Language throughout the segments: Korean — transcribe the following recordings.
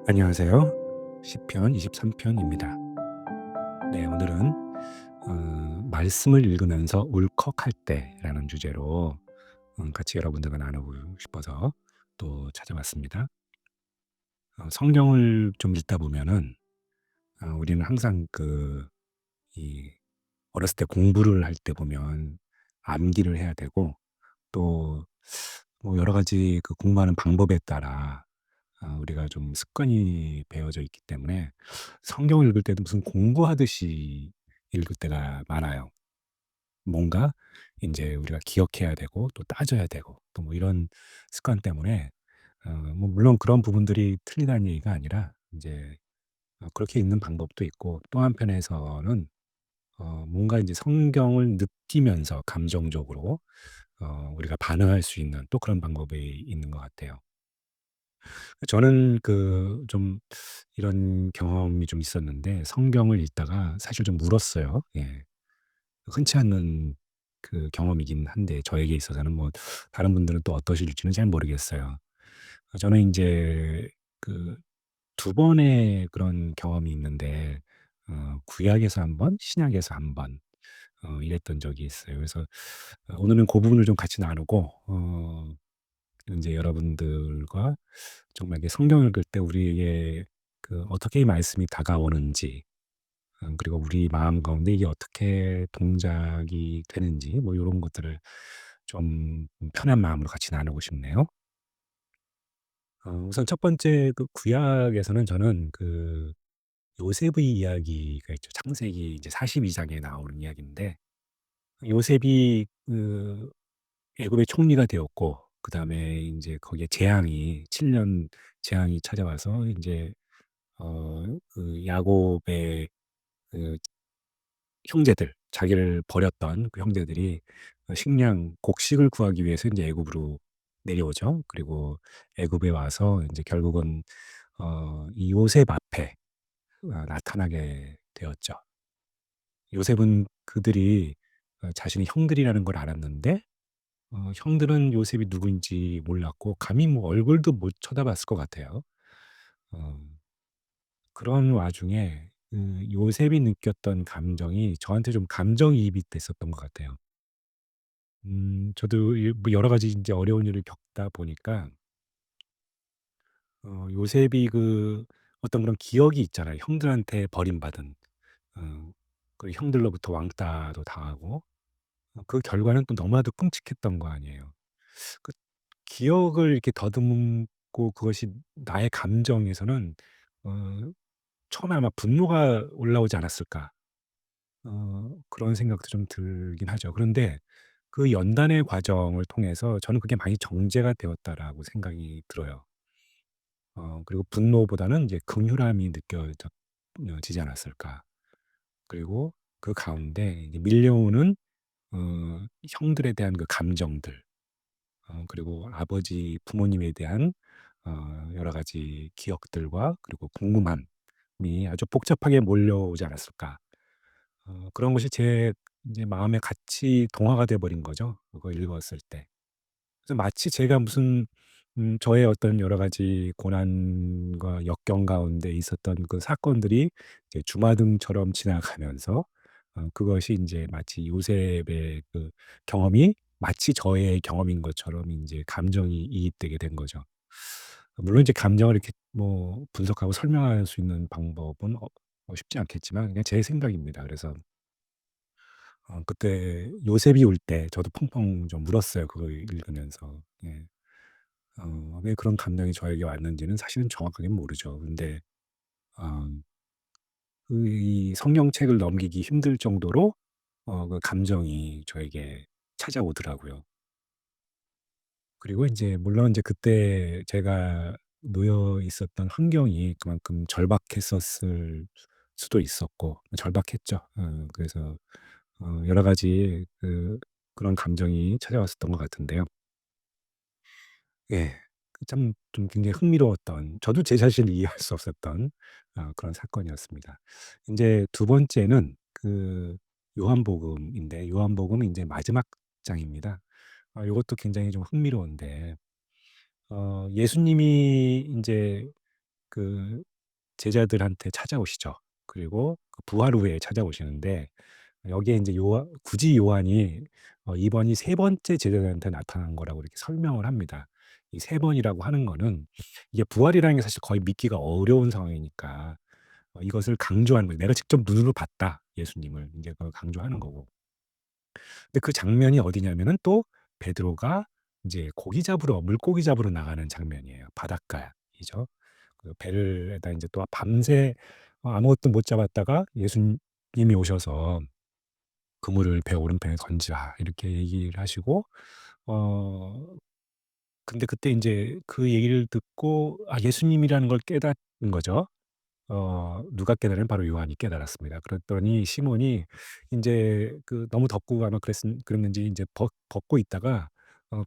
안녕하세요. 시편 23 편입니다. 네, 오늘은 말씀을 읽으면서 울컥할 때라는 주제로 같이 여러분들과 나누고 싶어서 또 찾아왔습니다. 성경을 좀 읽다 보면은 우리는 항상 이 어렸을 때 공부를 할 때 보면 암기를 해야 되고 또 뭐 여러 가지 그 공부하는 방법에 따라 우리가 좀 습관이 배어져 있기 때문에 성경을 읽을 때도 무슨 공부하듯이 읽을 때가 많아요. 뭔가 이제 우리가 기억해야 되고 또 따져야 되고 또 뭐 이런 습관 때문에 뭐 물론 그런 부분들이 틀리다는 얘기가 아니라 이제 그렇게 읽는 방법도 있고 또 한편에서는 뭔가 이제 성경을 느끼면서 감정적으로 우리가 반응할 수 있는 또 그런 방법이 있는 것 같아요. 저는 좀 이런 경험이 좀 있었는데 성경을 읽다가 사실 좀 울었어요. 예. 흔치 않는 경험이긴 한데 저에게 있어서는 뭐 다른 분들은 또 어떠실지는 잘 모르겠어요. 저는 인제 그 두 번의 그런 경험이 있는데 구약에서 한 번, 신약에서 한 번 이랬던 적이 있어요. 그래서 오늘은 고 부분을 좀 같이 나누고 인제 여러분들과 정말 이게 성경을 읽을 때 우리에게 어떻게 이 말씀이 다가오는지 그리고 우리 마음 가운데 이게 어떻게 동작이 되는지 뭐 요런 것들을 좀 편한 마음으로 같이 나누고 싶네요. 우선 첫 번째 구약에서는 저는 요셉의 이야기가 있죠. 창세기 이제 42 장에 나오는 이야기인데 요셉이 애굽의 총리가 되었고 그다음에 인제 거기에 재앙이 7년 재앙이 찾아와서 인제 야곱의 그 형제들 자기를 버렸던 그 형제들이 식량 곡식을 구하기 위해서 인제 애굽으로 내려오죠. 그리고 애굽에 와서 인제 결국은 이 요셉 앞에 나타나게 되었죠. 요셉은 그들이 자신의 형들이라는 걸 알았는데 형들은 요셉이 누구인지 몰랐고 감히 뭐 얼굴도 못 쳐다봤을 것 같아요. 어 그런 와중에 요셉이 느꼈던 감정이 저한테 좀 감정이입이 됐었던 것 같아요. 저도 뭐 여러 가지 인제 어려운 일을 겪다 보니까 요셉이 어떤 그런 기억이 있잖아요. 형들한테 버림받은 어 형들로부터 왕따도 당하고 그 결과는 또 너무나도 끔찍했던 거 아니에요. 그 기억을 이렇게 더듬고 그것이 나의 감정에서는 어 처음에 아마 분노가 올라오지 않았을까. 그런 생각도 좀 들긴 하죠. 그런데 그 연단의 과정을 통해서 저는 그게 많이 정제가 되었다라고 생각이 들어요. 그리고 분노보다는 이제 긍휼함이 지지 않았을까. 그리고 그 가운데 이제 밀려오는 형들에 대한 그 감정들 그리고 아버지 부모님에 대한 여러 가지 기억들과 그리고 궁금함이 아주 복잡하게 몰려오지 않았을까. 그런 것이 제 이제 마음에 같이 동화가 돼 버린 거죠, 그거 읽었을 때. 그래서 마치 제가 무슨 저의 어떤 여러 가지 고난과 역경 가운데 있었던 그 사건들이 이제 주마등처럼 지나가면서 그것이 인제 마치 요셉의 경험이 마치 저의 경험인 것처럼 인제 감정이 이입되게 된 거죠. 물론 이제 감정을 이렇게 뭐 분석하고 설명할 수 있는 방법은 쉽지 않겠지만 그냥 제 생각입니다. 그래서 그때 요셉이 울 때 저도 펑펑 좀 울었어요, 그거 읽으면서. 예. 왜 그런 감정이 저에게 왔는지는 사실은 정확하게는 모르죠. 근데 어 이 성경책을 넘기기 힘들 정도로 그 감정이 저에게 찾아오더라고요. 그리고 인제 물론 인제 그때 제가 놓여 있었던 환경이 그만큼 절박했었을 수도 있었고 절박했죠. 그래서 여러 가지 그런 감정이 찾아왔었던 것 같은데요. 예. 참 좀 굉장히 흥미로웠던 저도 제 자신을 이해할 수 없었던 그런 사건이었습니다. 인제 두 번째는 요한복음인데 요한복음은 인제 마지막 장입니다. 요것도 굉장히 좀 흥미로운데 예수님이 인제 그 제자들한테 찾아오시죠. 그리고 그 부활 후에 찾아오시는데 여기에 인제 굳이 요한이 이번이 세 번째 제자들한테 나타난 거라고 이렇게 설명을 합니다. 이 세 번이라고 하는 거는 이게 부활이라는 게 사실 거의 믿기가 어려운 상황이니까 이것을 강조하는 거예요. '내가 직접 눈으로 봤다, 예수님을.' 인제 그걸 강조하는 거고. 근데 그 장면이 어디냐면은 또 베드로가 인제 고기 잡으러 물고기 잡으러 나가는 장면이에요. 바닷가이죠. 그 배를에다 인제 또 밤새 아무것도 못 잡았다가 예수님이 오셔서 "그물을 배 오른편에 던지라." 이렇게 얘기를 하시고 어 근데 그때 인제 그 얘기를 듣고 예수님이라는 걸 깨닫는 거죠. 누가 깨달으면 바로 요한이 깨달았습니다. 그랬더니 시몬이 인제 너무 덥고 아마 그랬는지 인제 벗고 있다가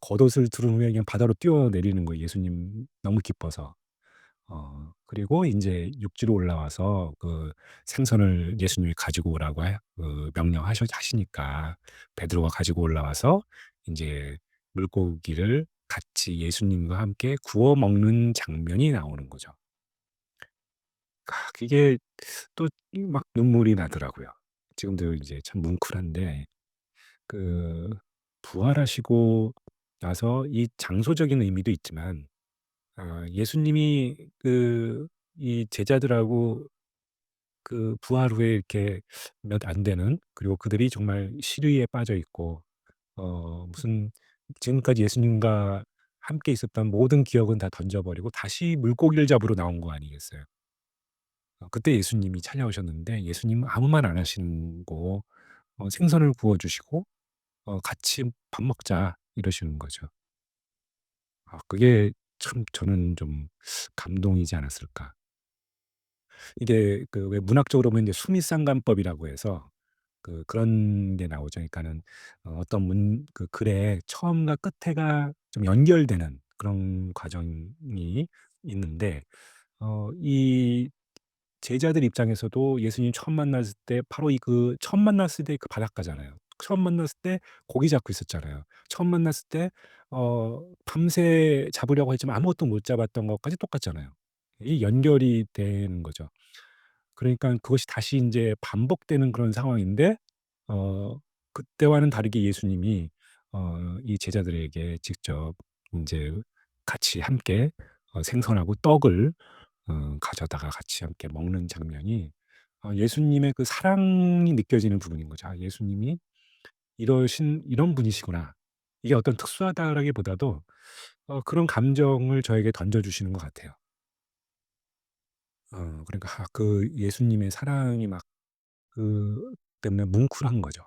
겉옷을 두른 후에 그냥 바다로 뛰어내리는 거예요, 예수님 너무 기뻐서. 그리고 인제 육지로 올라와서 생선을 예수님이 가지고 오라고 하시니까 베드로가 가지고 올라와서 인제 물고기를 같이 예수님과 함께 구워 먹는 장면이 나오는 거죠. 그게 또 막 눈물이 나더라고요. 지금도 이제 참 뭉클한데 그 부활하시고 나서 이 장소적인 의미도 있지만 예수님이 이 제자들하고 부활 후에 이렇게 몇 안 되는, 그리고 그들이 정말 시류에 빠져 있고 무슨 지금까지 예수님과 함께 있었던 모든 기억은 다 던져 버리고 다시 물고기를 잡으러 나온 거 아니겠어요. 그때 예수님이 찾아오셨는데 예수님은 아무 말 안 하시고 생선을 구워 주시고 "같이 밥 먹자." 이러시는 거죠. 그게 참 저는 좀 감동이지 않았을까. 이게 왜 문학적으로 보면 이제 수미상관법이라고 해서 그런 게 나오죠. 그러니까는 어떤 글의 처음과 끝에가 좀 연결되는 그런 과정이 있는데 이 제자들 입장에서도 예수님 처음 만났을 때 바로 처음 만났을 때 바닷가잖아요. 처음 만났을 때 고기 잡고 있었잖아요. 처음 만났을 때 밤새 잡으려고 했지만 아무것도 못 잡았던 것까지 똑같잖아요. 이 연결이 되는 거죠. 그러니까 그것이 다시 인제 반복되는 그런 상황인데 어 그때와는 다르게 예수님이 이 제자들에게 직접 인제 같이 함께 생선하고 떡을 가져다가 같이 함께 먹는 장면이 예수님의 그 사랑이 느껴지는 부분인 거죠. '아, 예수님이 이런 분이시구나.' 이게 어떤 특수하다라기보다도 그런 감정을 저에게 던져 주시는 것 같아요. 그러니까 예수님의 사랑이 막 때문에 뭉클한 거죠.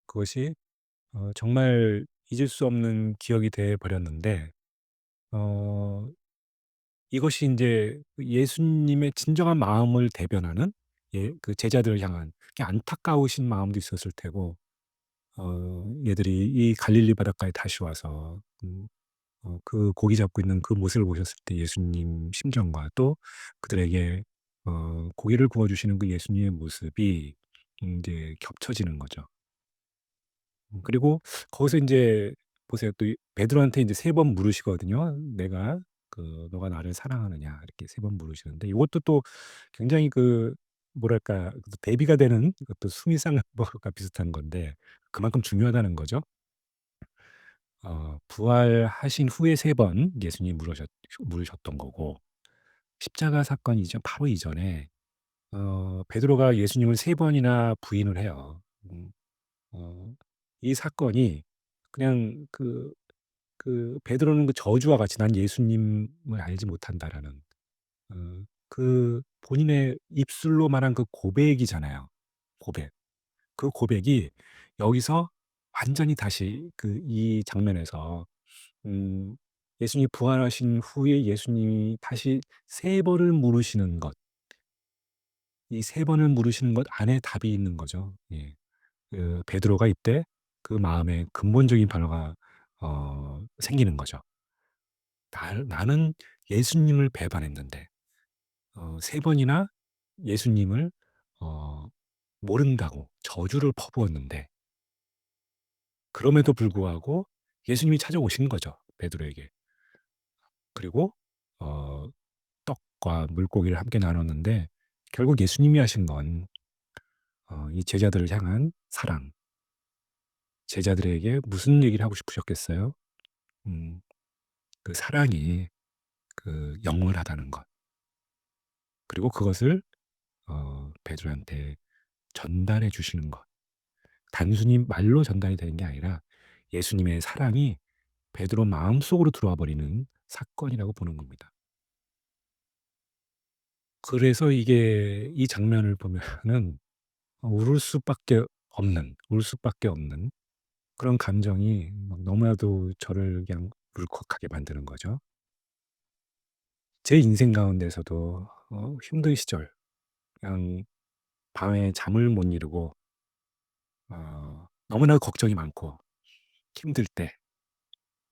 그것이 정말 잊을 수 없는 기억이 돼 버렸는데 어 이것이 인제 예수님의 진정한 마음을 대변하는 제자들을 향한 안타까우신 마음도 있었을 테고 얘들이 이 갈릴리 바닷가에 다시 와서 고기 잡고 있는 그 모습을 보셨을 때 예수님 심정과 또 그들에게 고기를 구워 주시는 그 예수님의 모습이 인제 겹쳐지는 거죠. 그리고 거기서 인제 보세요. 또 베드로한테 인제 세 번 물으시거든요. "내가 너가 나를 사랑하느냐?" 이렇게 세 번 물으시는데 이것도 또 굉장히 뭐랄까 대비가 되는 그것도 수미상관법과 비슷한 건데 그만큼 중요하다는 거죠. 부활하신 후에 세 번 예수님이 물으셨던 거고 십자가 사건 바로 이전에 베드로가 예수님을 세 번이나 부인을 해요. 어 이 사건이 그냥 베드로는 저주와 같이 '난 예수님을 알지 못한다.'라는 본인의 입술로 말한 고백이잖아요. 고백. 그 고백이 여기서 완전히 다시 이 장면에서 음 예수님이 부활하신 후에 예수님이 다시 세 번을 물으시는 것, 이 세 번을 물으시는 것 안에 답이 있는 거죠. 예. 베드로가 이때 그 마음에 근본적인 변화가 생기는 거죠. 나는 예수님을 배반했는데 세 번이나 예수님을 어 모른다고 저주를 퍼부었는데 그럼에도 불구하고 예수님이 찾아오신 거죠, 베드로에게. 그리고 어 떡과 물고기를 함께 나눴는데 결국 예수님이 하신 건 이 제자들을 향한 사랑. 제자들에게 무슨 얘기를 하고 싶으셨겠어요? 음 그 사랑이 영원하다는 것. 그리고 그것을 베드로한테 전달해 주시는 것. 단순히 말로 전달이 되는 게 아니라 예수님의 사랑이 베드로 마음속으로 들어와 버리는 사건이라고 보는 겁니다. 그래서 이게 이 장면을 보면은 울 수밖에 없는 그런 감정이 막 너무나도 저를 그냥 울컥하게 만드는 거죠. 제 인생 가운데서도 힘든 시절, 그냥 밤에 잠을 못 이루고 너무나 걱정이 많고 힘들 때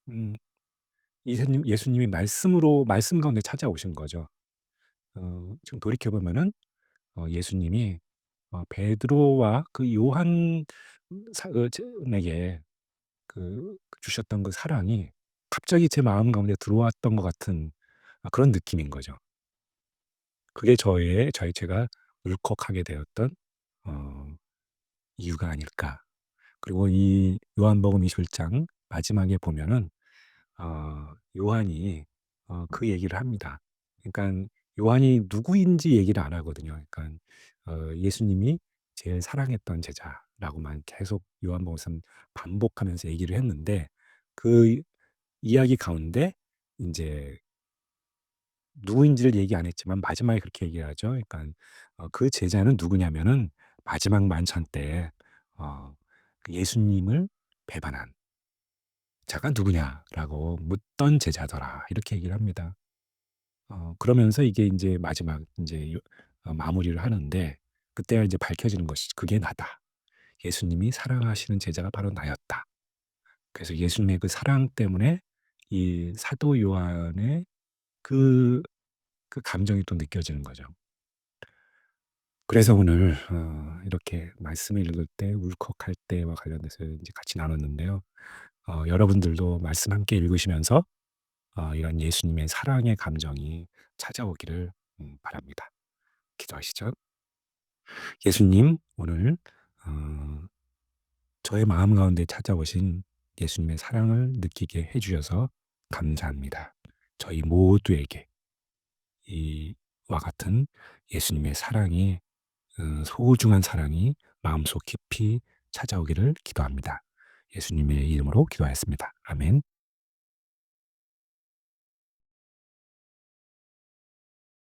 음 예수님이 말씀 가운데 찾아오신 거죠. 지금 돌이켜 보면은 예수님이 베드로와 그 요한 사 제 에게 주셨던 그 사랑이 갑자기 제 마음 가운데 들어왔던 것 같은 그런 느낌인 거죠. 그게 제가 울컥하게 되었던 어 이유가 아닐까. 그리고 이 요한복음 21장 마지막에 보면은 요한이 그 얘기를 합니다. 그러니깐 요한이 누구인지 얘기를 안 하거든요. 그러니깐 예수님이 제일 사랑했던 제자라고만 계속 요한복음에서는 반복하면서 얘기를 했는데 그 이야기 가운데 인제 누구인지를 얘기 안 했지만 마지막에 그렇게 얘기를 하죠. 그러니깐 그 제자는 누구냐면은 마지막 만찬 때 그 예수님을 배반한 자가 누구냐라고 묻던 제자더라. 이렇게 얘기를 합니다. 그러면서 이게 인제 마지막 인제 마무리를 하는데 그때야 이제 밝혀지는 것이죠. '그게 나다. 예수님이 사랑하시는 제자가 바로 나였다.' 그래서 예수님의 그 사랑 때문에 이 사도 요한의 그 감정이 또 느껴지는 거죠. 그래서 오늘 이렇게 말씀을 읽을 때 울컥할 때와 관련돼서 인제 같이 나눴는데요. 여러분들도 말씀 함께 읽으시면서 이런 예수님의 사랑의 감정이 찾아오기를 바랍니다. 기도하시죠. 예수님, 오늘 어 저의 마음 가운데 찾아오신 예수님의 사랑을 느끼게 해 주셔서 감사합니다. 저희 모두에게 이와 같은 예수님의 사랑이 소중한 사랑이 마음속 깊이 찾아오기를 기도합니다. 예수님의 이름으로 기도하였습니다. 아멘.